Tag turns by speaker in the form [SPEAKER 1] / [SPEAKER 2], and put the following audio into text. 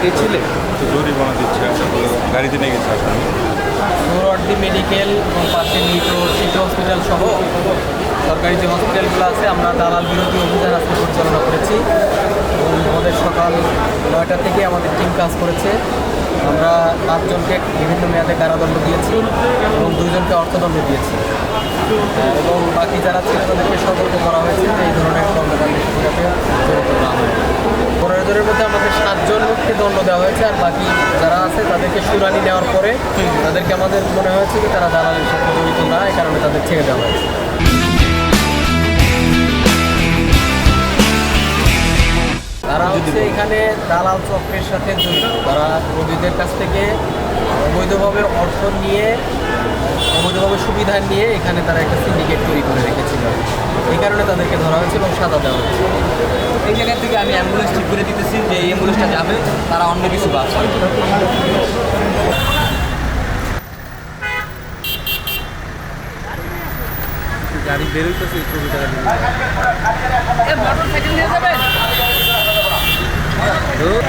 [SPEAKER 1] গেছিলে?
[SPEAKER 2] জরিমানা দিচ্ছে, গাড়িতে নিয়ে গেছে আসলে।
[SPEAKER 1] সোহরাওয়ার্দী মেডিকেল এবং পাশে মিট্রো সিটি হসপিটাল সহ সরকারি যে হসপিটালগুলো আছে আমরা দালাল বিরোধী অভিযান আজকে পরিচালনা করেছি এবং আমাদের সকাল 9টা থেকে আমাদের টিম কাজ করেছে। আমরা 5 জনকে বিভিন্ন মেয়াদে কারাদণ্ড দিয়েছি এবং 2 জনকে অর্থদণ্ড দিয়েছি এবং বাকি যারা ছিল তাদেরকে সতর্ক করা হয়েছে যে এই ধরনের কর্মকাণ্ডে যাতে জড়িত না হয়। 15 জনের মধ্যে আমাদের 7 জনকে দণ্ড দেওয়া হয়েছে আর বাকি যারা আছে তাদেরকে শুনানি নেওয়ার পরে তাদেরকে আমাদের মনে হয়েছে যে তারা দালালের সাথে জড়িত না, এই কারণে তাদের ছেড়ে দেওয়া হয়েছে। তারা হচ্ছে এখানে দালাল চক্রের সাথে জড়িত। তারা রোগীদের কাছ থেকে অবৈধভাবে অর্থ নিয়ে অবৈধভাবে সুবিধা নিয়ে এখানে তারা একটা সিন্ডিকেট তৈরি করে রেখেছিল। এই কারণে তাদেরকে ধরা হয়েছে এবং সাজা দেওয়া হয়েছে।
[SPEAKER 3] এই জায়গা থেকে আমি অ্যাম্বুলেন্স ঠিক করে দিতেছি যে এই অ্যাম্বুলেন্সটা যাবে, তারা অন্য কিছু ভাবছে।
[SPEAKER 1] গাড়ি বেরোইতেছে এই ছবি তারা
[SPEAKER 3] মোটর সাইকেল নিয়ে যাবেন?
[SPEAKER 1] নিয়ে